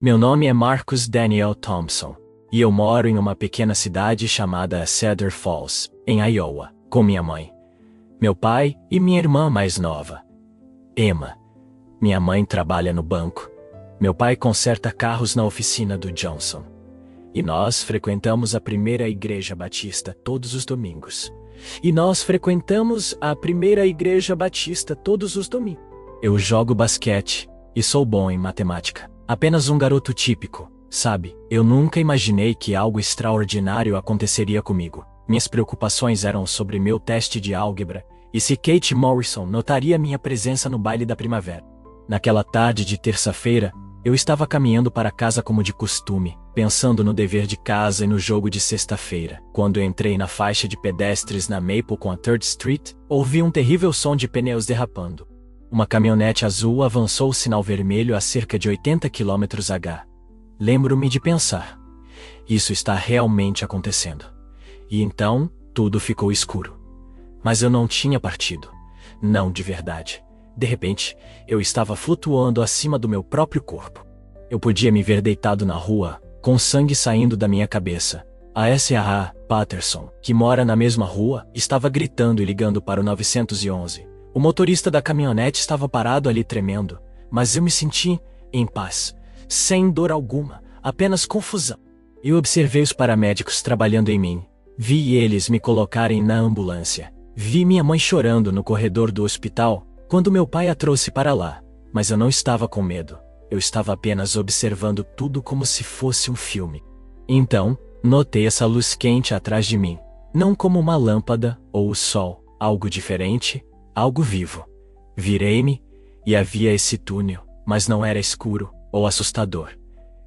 Meu nome é Marcus Daniel Thompson, e eu moro em uma pequena cidade chamada Cedar Falls, em Iowa, com minha mãe, meu pai e minha irmã mais nova, Emma. Minha mãe trabalha no banco. Meu pai conserta carros na oficina do Johnson. E nós frequentamos a primeira igreja batista todos os domingos. Eu jogo basquete e sou bom em matemática. Apenas um garoto típico, sabe? Eu nunca imaginei que algo extraordinário aconteceria comigo. Minhas preocupações eram sobre meu teste de álgebra e se Kate Morrison notaria minha presença no baile da primavera. Naquela tarde de terça-feira, eu estava caminhando para casa como de costume, pensando no dever de casa e no jogo de sexta-feira. Quando entrei na faixa de pedestres na Maple com a 3rd Street, ouvi um terrível som de pneus derrapando. Uma caminhonete azul avançou o sinal vermelho a cerca de 80 km/h. Lembro-me de pensar, isso está realmente acontecendo. E então, tudo ficou escuro. Mas eu não tinha partido. Não de verdade. De repente, eu estava flutuando acima do meu próprio corpo. Eu podia me ver deitado na rua, com sangue saindo da minha cabeça. A S.A. Patterson, que mora na mesma rua, estava gritando e ligando para o 911. O motorista da caminhonete estava parado ali tremendo, mas eu me senti em paz, sem dor alguma, apenas confusão. Eu observei os paramédicos trabalhando em mim. Vi eles me colocarem na ambulância. Vi minha mãe chorando no corredor do hospital quando meu pai a trouxe para lá, mas eu não estava com medo. Eu estava apenas observando tudo como se fosse um filme. Então, notei essa luz quente atrás de mim, não como uma lâmpada ou o sol, algo diferente, algo vivo. Virei-me e havia esse túnel, mas não era escuro ou assustador.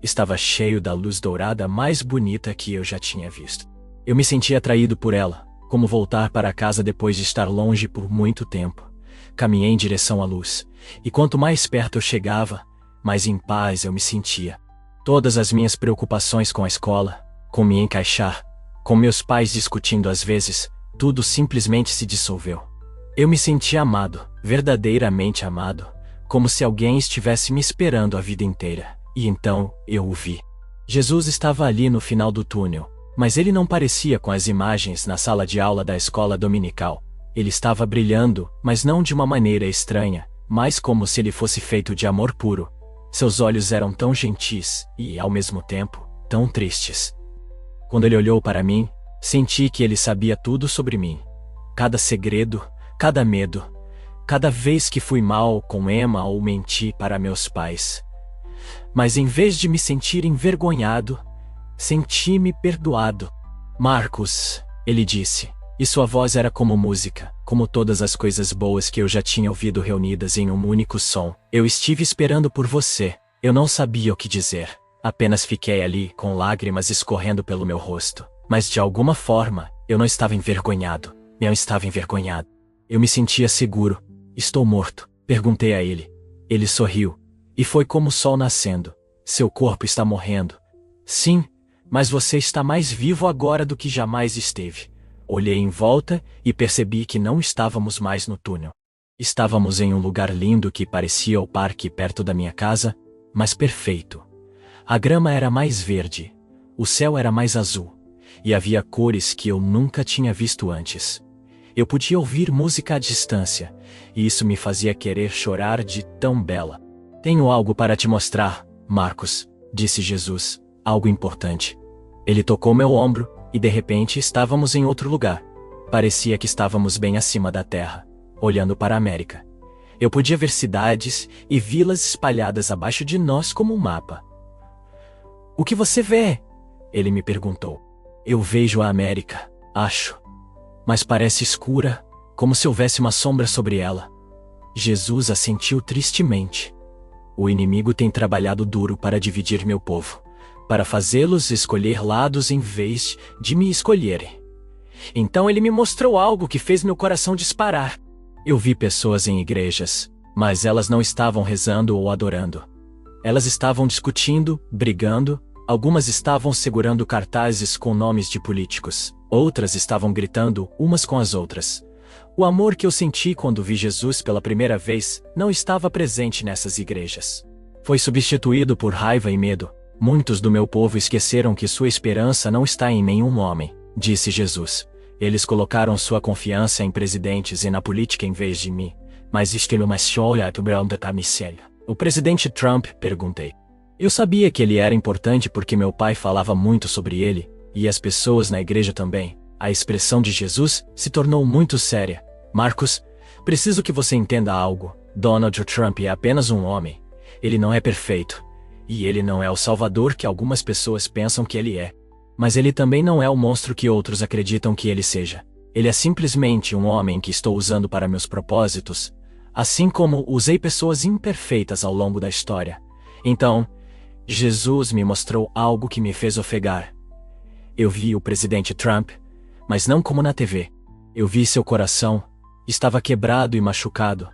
Estava cheio da luz dourada mais bonita que eu já tinha visto. Eu me sentia atraído por ela, como voltar para casa depois de estar longe por muito tempo. Caminhei em direção à luz, e quanto mais perto eu chegava, mais em paz eu me sentia. Todas as minhas preocupações com a escola, com me encaixar, com meus pais discutindo às vezes, tudo simplesmente se dissolveu. Eu me sentia amado, verdadeiramente amado, como se alguém estivesse me esperando a vida inteira. E então, eu o vi. Jesus estava ali no final do túnel, mas ele não parecia com as imagens na sala de aula da escola dominical. Ele estava brilhando, mas não de uma maneira estranha, mas como se ele fosse feito de amor puro. Seus olhos eram tão gentis e, ao mesmo tempo, tão tristes. Quando ele olhou para mim, senti que ele sabia tudo sobre mim. Cada segredo, cada medo, cada vez que fui mal com Emma ou menti para meus pais. Mas em vez de me sentir envergonhado, senti-me perdoado. Marcus, ele disse, e sua voz era como música, como todas as coisas boas que eu já tinha ouvido reunidas em um único som. Eu estive esperando por você. Eu não sabia o que dizer. Apenas fiquei ali, com lágrimas escorrendo pelo meu rosto. Mas de alguma forma, eu não estava envergonhado. Eu estava envergonhado. Eu me sentia seguro. Estou morto, perguntei a ele. Ele sorriu. E foi como o sol nascendo. Seu corpo está morrendo. Sim, mas você está mais vivo agora do que jamais esteve. Olhei em volta e percebi que não estávamos mais no túnel. Estávamos em um lugar lindo que parecia o parque perto da minha casa, mas perfeito. A grama era mais verde, o céu era mais azul, e havia cores que eu nunca tinha visto antes. Eu podia ouvir música à distância, e isso me fazia querer chorar de tão bela. Tenho algo para te mostrar, Marcos, disse Jesus, algo importante. Ele tocou meu ombro, e de repente estávamos em outro lugar. Parecia que estávamos bem acima da terra, olhando para a América. Eu podia ver cidades e vilas espalhadas abaixo de nós como um mapa. O que você vê? Ele me perguntou. Eu vejo a América, acho. Mas parece escura, como se houvesse uma sombra sobre ela. Jesus assentiu tristemente. O inimigo tem trabalhado duro para dividir meu povo, para fazê-los escolher lados em vez de me escolherem. Então ele me mostrou algo que fez meu coração disparar. Eu vi pessoas em igrejas, mas elas não estavam rezando ou adorando. Elas estavam discutindo, brigando, algumas estavam segurando cartazes com nomes de políticos, outras estavam gritando umas com as outras. O amor que eu senti quando vi Jesus pela primeira vez não estava presente nessas igrejas. Foi substituído por raiva e medo. Muitos do meu povo esqueceram que sua esperança não está em nenhum homem, disse Jesus. Eles colocaram sua confiança em presidentes e na política em vez de mim. Mas estilo mais olha do Brown da camiseta. O presidente Trump, perguntei. Eu sabia que ele era importante porque meu pai falava muito sobre ele, e as pessoas na igreja também. A expressão de Jesus se tornou muito séria. Marcos, preciso que você entenda algo. Donald Trump é apenas um homem. Ele não é perfeito. E ele não é o salvador que algumas pessoas pensam que ele é. Mas ele também não é o monstro que outros acreditam que ele seja. Ele é simplesmente um homem que estou usando para meus propósitos, assim como usei pessoas imperfeitas ao longo da história. Então, Jesus me mostrou algo que me fez ofegar. Eu vi o presidente Trump, mas não como na TV. Eu vi seu coração, estava quebrado e machucado.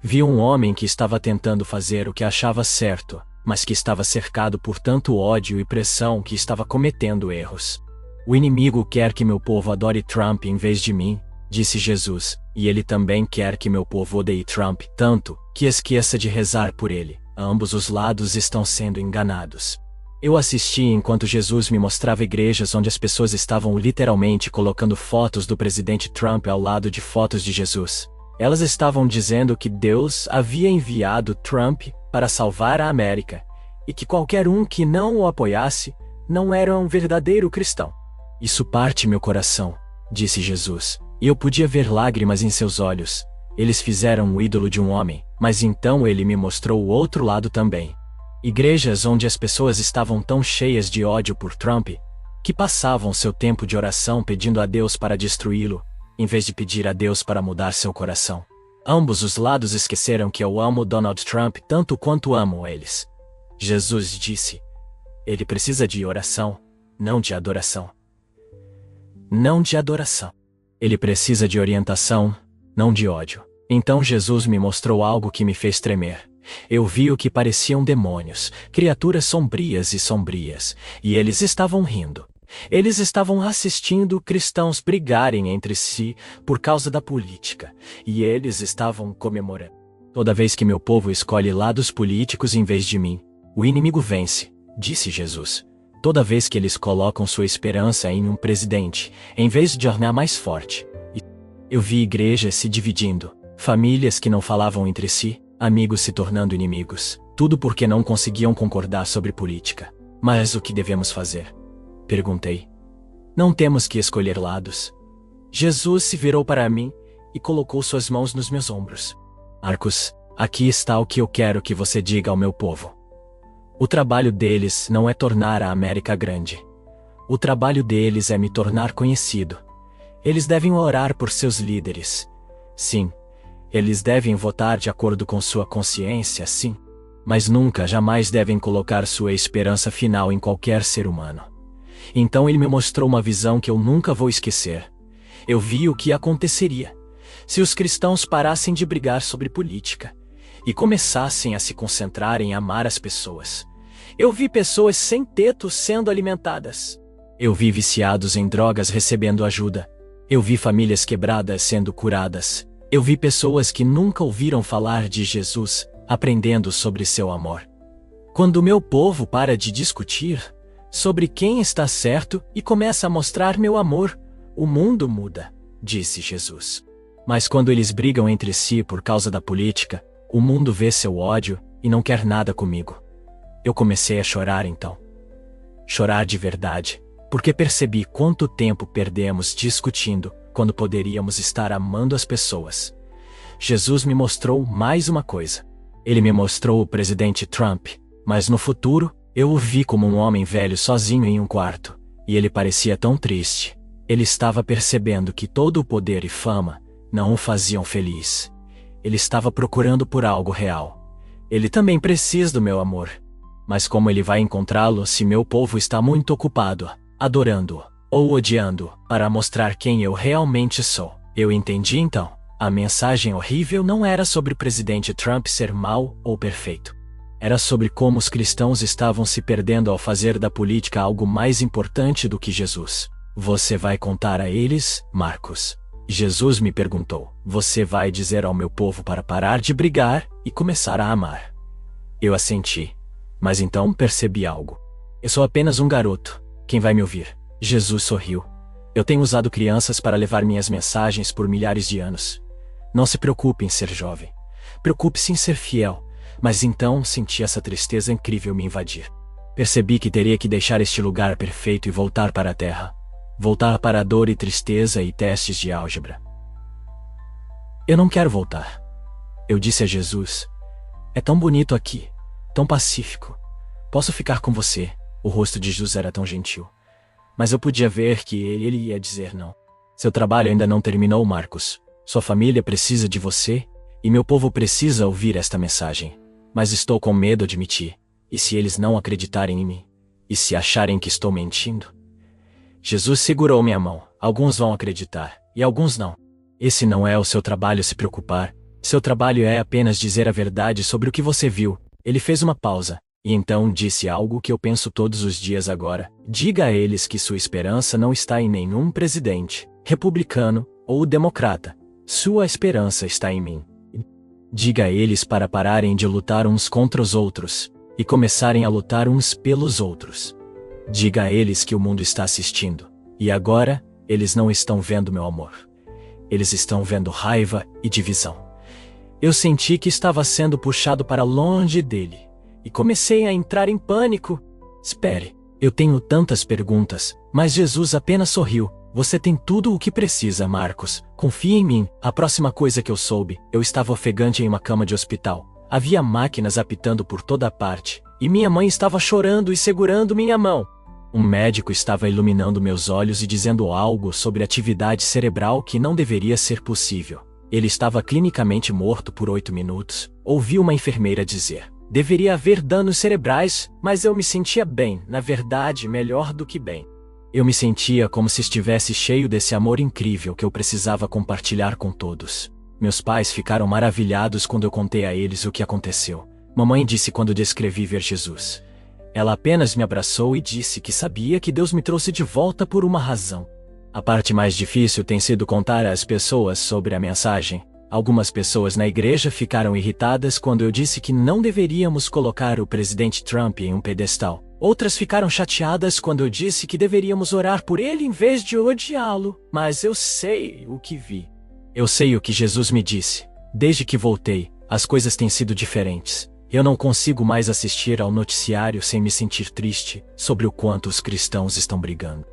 Vi um homem que estava tentando fazer o que achava certo, mas que estava cercado por tanto ódio e pressão que estava cometendo erros. O inimigo quer que meu povo adore Trump em vez de mim, disse Jesus, e ele também quer que meu povo odeie Trump tanto que esqueça de rezar por ele. Ambos os lados estão sendo enganados. Eu assisti enquanto Jesus me mostrava igrejas onde as pessoas estavam literalmente colocando fotos do presidente Trump ao lado de fotos de Jesus. Elas estavam dizendo que Deus havia enviado Trump para salvar a América, e que qualquer um que não o apoiasse não era um verdadeiro cristão. Isso parte meu coração, disse Jesus, e eu podia ver lágrimas em seus olhos. Eles fizeram um ídolo de um homem, mas então ele me mostrou o outro lado também. Igrejas onde as pessoas estavam tão cheias de ódio por Trump, que passavam seu tempo de oração pedindo a Deus para destruí-lo, em vez de pedir a Deus para mudar seu coração. Ambos os lados esqueceram que eu amo Donald Trump tanto quanto amo eles. Jesus disse, ele precisa de oração, não de adoração. Não de adoração. Ele precisa de orientação, não de ódio. Então Jesus me mostrou algo que me fez tremer. Eu vi o que pareciam demônios, criaturas sombrias, e eles estavam rindo. Eles estavam assistindo cristãos brigarem entre si por causa da política, e eles estavam comemorando. Toda vez que meu povo escolhe lados políticos em vez de mim, o inimigo vence, disse Jesus. Toda vez que eles colocam sua esperança em um presidente, em vez de tornar mais forte. Eu vi igrejas se dividindo, famílias que não falavam entre si, amigos se tornando inimigos, tudo porque não conseguiam concordar sobre política. Mas o que devemos fazer? Perguntei. Não temos que escolher lados. Jesus se virou para mim e colocou suas mãos nos meus ombros. Marcos, aqui está o que eu quero que você diga ao meu povo. O trabalho deles não é tornar a América grande. O trabalho deles é me tornar conhecido. Eles devem orar por seus líderes. Sim. Eles devem votar de acordo com sua consciência, sim. Mas nunca, jamais devem colocar sua esperança final em qualquer ser humano. Então ele me mostrou uma visão que eu nunca vou esquecer. Eu vi o que aconteceria se os cristãos parassem de brigar sobre política e começassem a se concentrar em amar as pessoas. Eu vi pessoas sem teto sendo alimentadas. Eu vi viciados em drogas recebendo ajuda. Eu vi famílias quebradas sendo curadas. Eu vi pessoas que nunca ouviram falar de Jesus aprendendo sobre seu amor. Quando o meu povo para de discutir sobre quem está certo e começa a mostrar meu amor, o mundo muda, disse Jesus. Mas quando eles brigam entre si por causa da política, o mundo vê seu ódio e não quer nada comigo. Eu comecei a chorar então. Chorar de verdade, porque percebi quanto tempo perdemos discutindo quando poderíamos estar amando as pessoas. Jesus me mostrou mais uma coisa. Ele me mostrou o presidente Trump, mas no futuro, eu o vi como um homem velho sozinho em um quarto, e ele parecia tão triste. Ele estava percebendo que todo o poder e fama não o faziam feliz. Ele estava procurando por algo real. Ele também precisa do meu amor. Mas como ele vai encontrá-lo se meu povo está muito ocupado, adorando-o, ou odiando-o, para mostrar quem eu realmente sou? Eu entendi então. A mensagem horrível não era sobre o presidente Trump ser mau ou perfeito. Era sobre como os cristãos estavam se perdendo ao fazer da política algo mais importante do que Jesus. Você vai contar a eles, Marcos? Jesus me perguntou. Você vai dizer ao meu povo para parar de brigar e começar a amar. Eu assenti. Mas então percebi algo. Eu sou apenas um garoto. Quem vai me ouvir? Jesus sorriu. Eu tenho usado crianças para levar minhas mensagens por milhares de anos. Não se preocupe em ser jovem. Preocupe-se em ser fiel. Mas então senti essa tristeza incrível me invadir. Percebi que teria que deixar este lugar perfeito e voltar para a terra. Voltar para a dor e tristeza e testes de álgebra. Eu não quero voltar. Eu disse a Jesus: é tão bonito aqui, tão pacífico. Posso ficar com você? O rosto de Jesus era tão gentil. Mas eu podia ver que ele ia dizer não. Seu trabalho ainda não terminou, Marcos. Sua família precisa de você, e meu povo precisa ouvir esta mensagem. Mas estou com medo de admitir. E se eles não acreditarem em mim? E se acharem que estou mentindo? Jesus segurou minha mão. Alguns vão acreditar, e alguns não. Esse não é o seu trabalho se preocupar. Seu trabalho é apenas dizer a verdade sobre o que você viu. Ele fez uma pausa, e então disse algo que eu penso todos os dias agora. Diga a eles que sua esperança não está em nenhum presidente, republicano ou democrata. Sua esperança está em mim. Diga a eles para pararem de lutar uns contra os outros, e começarem a lutar uns pelos outros. Diga a eles que o mundo está assistindo, e agora, eles não estão vendo meu amor. Eles estão vendo raiva e divisão. Eu senti que estava sendo puxado para longe dele, e comecei a entrar em pânico. Espere, eu tenho tantas perguntas, mas Jesus apenas sorriu. Você tem tudo o que precisa, Marcos. Confie em mim. A próxima coisa que eu soube, eu estava ofegante em uma cama de hospital. Havia máquinas apitando por toda parte, e minha mãe estava chorando e segurando minha mão. Um médico estava iluminando meus olhos e dizendo algo sobre atividade cerebral que não deveria ser possível. Ele estava clinicamente morto por 8 minutos. Ouvi uma enfermeira dizer: deveria haver danos cerebrais, mas eu me sentia bem, na verdade, melhor do que bem. Eu me sentia como se estivesse cheio desse amor incrível que eu precisava compartilhar com todos. Meus pais ficaram maravilhados quando eu contei a eles o que aconteceu. Mamãe disse quando descrevi ver Jesus. Ela apenas me abraçou e disse que sabia que Deus me trouxe de volta por uma razão. A parte mais difícil tem sido contar às pessoas sobre a mensagem. Algumas pessoas na igreja ficaram irritadas quando eu disse que não deveríamos colocar o presidente Trump em um pedestal. Outras ficaram chateadas quando eu disse que deveríamos orar por ele em vez de odiá-lo. Mas eu sei o que vi. Eu sei o que Jesus me disse. Desde que voltei, as coisas têm sido diferentes. Eu não consigo mais assistir ao noticiário sem me sentir triste sobre o quanto os cristãos estão brigando.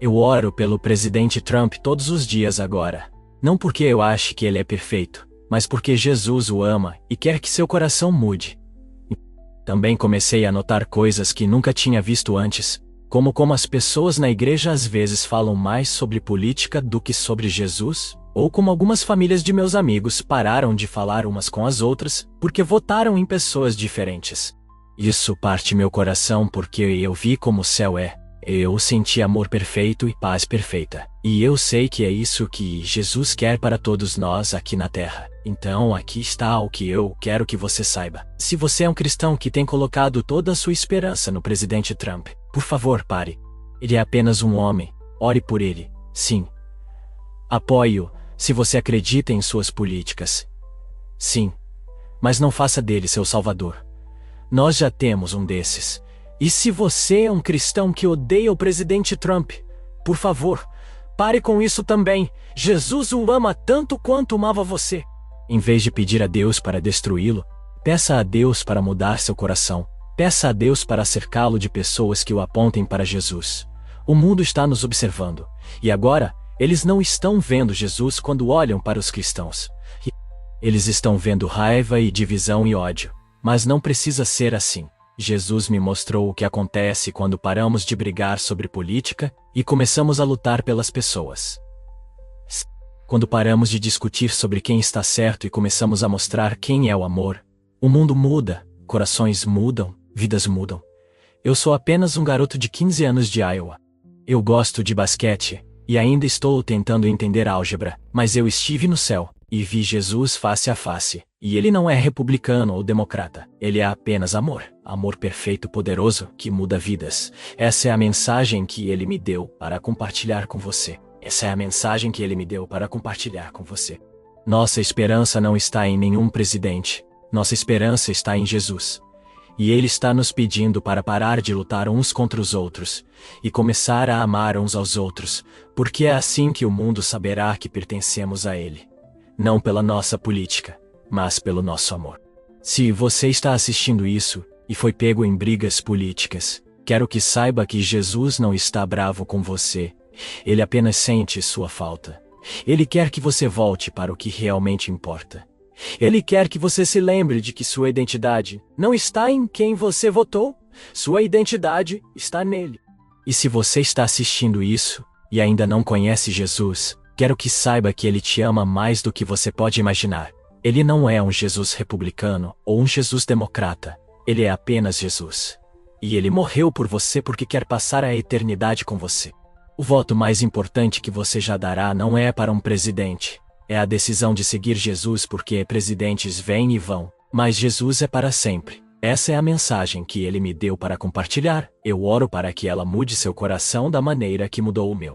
Eu oro pelo presidente Trump todos os dias agora. Não porque eu ache que ele é perfeito, mas porque Jesus o ama e quer que seu coração mude. Também comecei a notar coisas que nunca tinha visto antes, como as pessoas na igreja às vezes falam mais sobre política do que sobre Jesus, ou como algumas famílias de meus amigos pararam de falar umas com as outras porque votaram em pessoas diferentes. Isso parte meu coração porque eu vi como o céu é. Eu senti amor perfeito e paz perfeita. E eu sei que é isso que Jesus quer para todos nós aqui na Terra. Então aqui está o que eu quero que você saiba. Se você é um cristão que tem colocado toda a sua esperança no presidente Trump, por favor, pare. Ele é apenas um homem. Ore por ele. Sim. Apoie-o, se você acredita em suas políticas. Sim. Mas não faça dele seu salvador. Nós já temos um desses. E se você é um cristão que odeia o presidente Trump, por favor, pare com isso também. Jesus o ama tanto quanto amava você. Em vez de pedir a Deus para destruí-lo, peça a Deus para mudar seu coração. Peça a Deus para cercá-lo de pessoas que o apontem para Jesus. O mundo está nos observando. E agora, eles não estão vendo Jesus quando olham para os cristãos. Eles estão vendo raiva e divisão e ódio. Mas não precisa ser assim. Jesus me mostrou o que acontece quando paramos de brigar sobre política e começamos a lutar pelas pessoas. Quando paramos de discutir sobre quem está certo e começamos a mostrar quem é o amor, o mundo muda, corações mudam, vidas mudam. Eu sou apenas um garoto de 15 anos de Iowa. Eu gosto de basquete e ainda estou tentando entender álgebra, mas eu estive no céu e vi Jesus face a face. E ele não é republicano ou democrata. Ele é apenas amor. Amor perfeito, poderoso, que muda vidas. Essa é a mensagem que ele me deu para compartilhar com você. Essa é a mensagem que ele me deu para compartilhar com você. Nossa esperança não está em nenhum presidente. Nossa esperança está em Jesus. E Ele está nos pedindo para parar de lutar uns contra os outros e começar a amar uns aos outros, porque é assim que o mundo saberá que pertencemos a Ele. Não pela nossa política, mas pelo nosso amor. Se você está assistindo isso e foi pego em brigas políticas, quero que saiba que Jesus não está bravo com você. Ele apenas sente sua falta. Ele quer que você volte para o que realmente importa. Ele quer que você se lembre de que sua identidade não está em quem você votou. Sua identidade está nele. E se você está assistindo isso e ainda não conhece Jesus, quero que saiba que Ele te ama mais do que você pode imaginar. Ele não é um Jesus republicano ou um Jesus democrata. Ele é apenas Jesus. E Ele morreu por você porque quer passar a eternidade com você. O voto mais importante que você já dará não é para um presidente. É a decisão de seguir Jesus, porque presidentes vêm e vão, mas Jesus é para sempre. Essa é a mensagem que Ele me deu para compartilhar. Eu oro para que ela mude seu coração da maneira que mudou o meu.